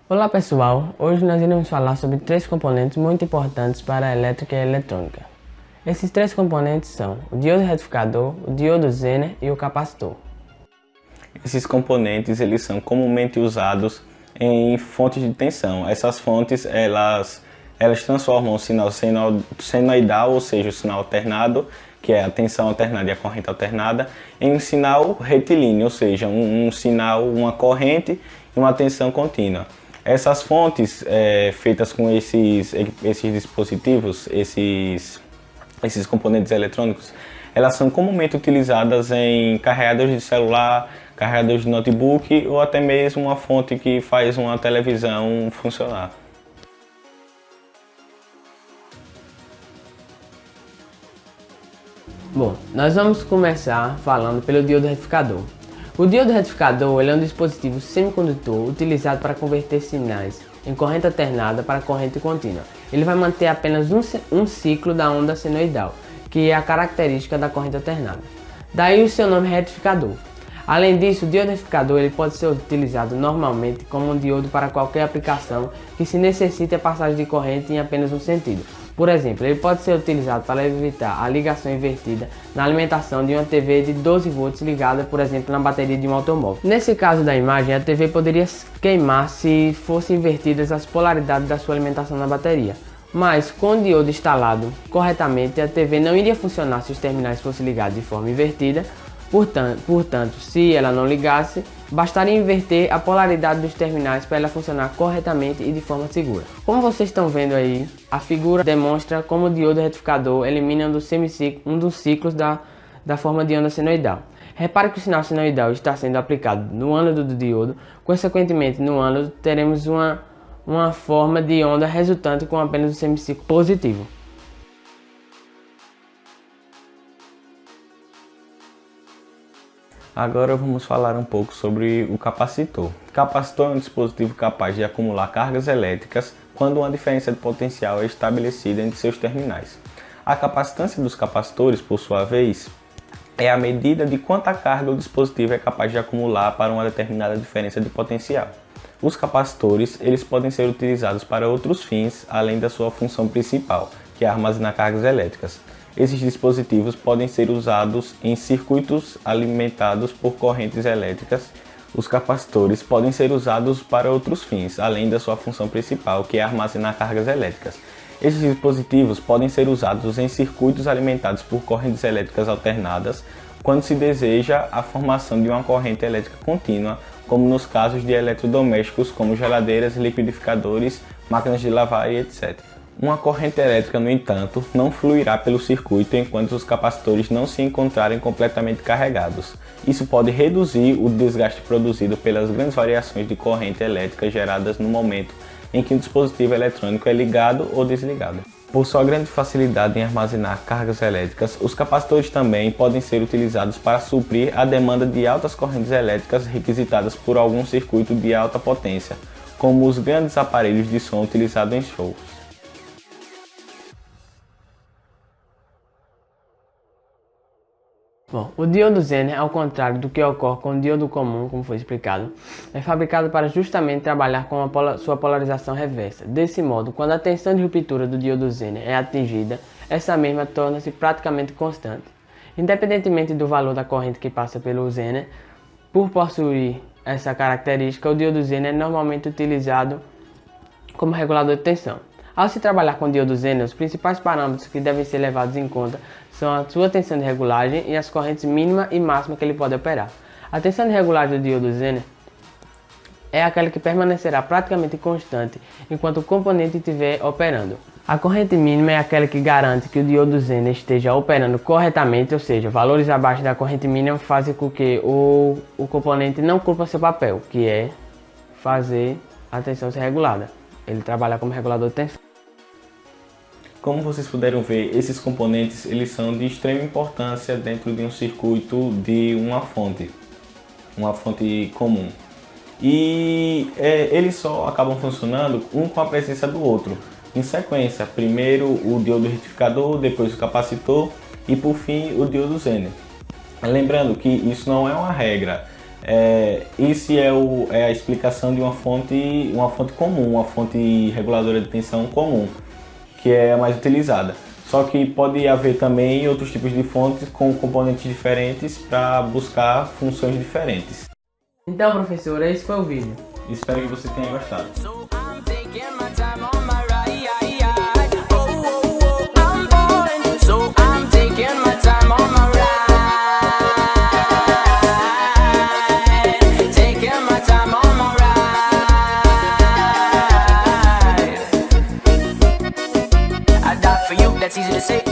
Olá pessoal, hoje nós iremos falar sobre três componentes muito importantes para a elétrica e a eletrônica. Esses três componentes são o diodo retificador, o diodo Zener e o capacitor. Esses componentes eles são comumente usados em fontes de tensão. Essas fontes elas transformam o sinal senoidal, ou seja, o sinal alternado, que é a tensão alternada e a corrente alternada, em um sinal retilíneo, ou seja, um sinal, uma corrente e uma tensão contínua. Essas fontes feitas com esses dispositivos, esses componentes eletrônicos, elas são comumente utilizadas em carregadores de celular, carregadores de notebook ou até mesmo uma fonte que faz uma televisão funcionar. Bom, nós vamos começar falando pelo diodo retificador. O diodo retificador ele é um dispositivo semicondutor utilizado para converter sinais em corrente alternada para corrente contínua. Ele vai manter apenas um ciclo da onda senoidal, que é a característica da corrente alternada. Daí o seu nome retificador. Além disso, o diodo retificador ele pode ser utilizado normalmente como um diodo para qualquer aplicação que se necessite a passagem de corrente em apenas um sentido. Por exemplo, ele pode ser utilizado para evitar a ligação invertida na alimentação de uma TV de 12 volts ligada, por exemplo, na bateria de um automóvel. Nesse caso da imagem, a TV poderia queimar se fossem invertidas as polaridades da sua alimentação na bateria. Mas com o diodo instalado corretamente, a TV não iria funcionar se os terminais fossem ligados de forma invertida. Portanto, se ela não ligasse, bastaria inverter a polaridade dos terminais para ela funcionar corretamente e de forma segura. Como vocês estão vendo aí, a figura demonstra como o diodo retificador elimina um dos ciclos da forma de onda senoidal. Repare que o sinal senoidal está sendo aplicado no ânodo do diodo, consequentemente no ânodo teremos uma forma de onda resultante com apenas um semiciclo positivo. Agora vamos falar um pouco sobre o capacitor. O capacitor é um dispositivo capaz de acumular cargas elétricas quando uma diferença de potencial é estabelecida entre seus terminais. A capacitância dos capacitores, por sua vez, é a medida de quanta carga o dispositivo é capaz de acumular para uma determinada diferença de potencial. Os capacitores eles podem ser utilizados para outros fins, além da sua função principal, que é armazenar cargas elétricas. Esses dispositivos podem ser usados em circuitos alimentados por correntes elétricas. Os capacitores podem ser usados para outros fins, além da sua função principal, que é armazenar cargas elétricas. Esses dispositivos podem ser usados em circuitos alimentados por correntes elétricas alternadas, quando se deseja a formação de uma corrente elétrica contínua, como nos casos de eletrodomésticos como geladeiras, liquidificadores, máquinas de lavar e etc. Uma corrente elétrica, no entanto, não fluirá pelo circuito enquanto os capacitores não se encontrarem completamente carregados. Isso pode reduzir o desgaste produzido pelas grandes variações de corrente elétrica geradas no momento em que o dispositivo eletrônico é ligado ou desligado. Por sua grande facilidade em armazenar cargas elétricas, os capacitores também podem ser utilizados para suprir a demanda de altas correntes elétricas requisitadas por algum circuito de alta potência, como os grandes aparelhos de som utilizados em shows. Bom, o diodo Zener, ao contrário do que ocorre com o diodo comum, como foi explicado, é fabricado para justamente trabalhar com sua polarização reversa. Desse modo, quando a tensão de ruptura do diodo Zener é atingida, essa mesma torna-se praticamente constante. Independentemente do valor da corrente que passa pelo Zener, por possuir essa característica, o diodo Zener é normalmente utilizado como regulador de tensão. Ao se trabalhar com o diodo Zener, os principais parâmetros que devem ser levados em conta são a sua tensão de regulagem e as correntes mínima e máxima que ele pode operar. A tensão de regulagem do diodo Zener é aquela que permanecerá praticamente constante enquanto o componente estiver operando. A corrente mínima é aquela que garante que o diodo Zener esteja operando corretamente, ou seja, valores abaixo da corrente mínima fazem com que o componente não cumpra seu papel, que é fazer a tensão ser regulada. Ele trabalha como regulador de tensão. Como vocês puderam ver, esses componentes eles são de extrema importância dentro de um circuito de uma fonte comum. E eles só acabam funcionando um com a presença do outro, em sequência. Primeiro o diodo retificador, depois o capacitor e por fim o diodo Zener. Lembrando que isso não é uma regra. Esse é a explicação de uma fonte comum, uma fonte reguladora de tensão comum, que é a mais utilizada. Só que pode haver também outros tipos de fontes com componentes diferentes para buscar funções diferentes. Então, professor, esse foi o vídeo. Espero que você tenha gostado. That's easy to say.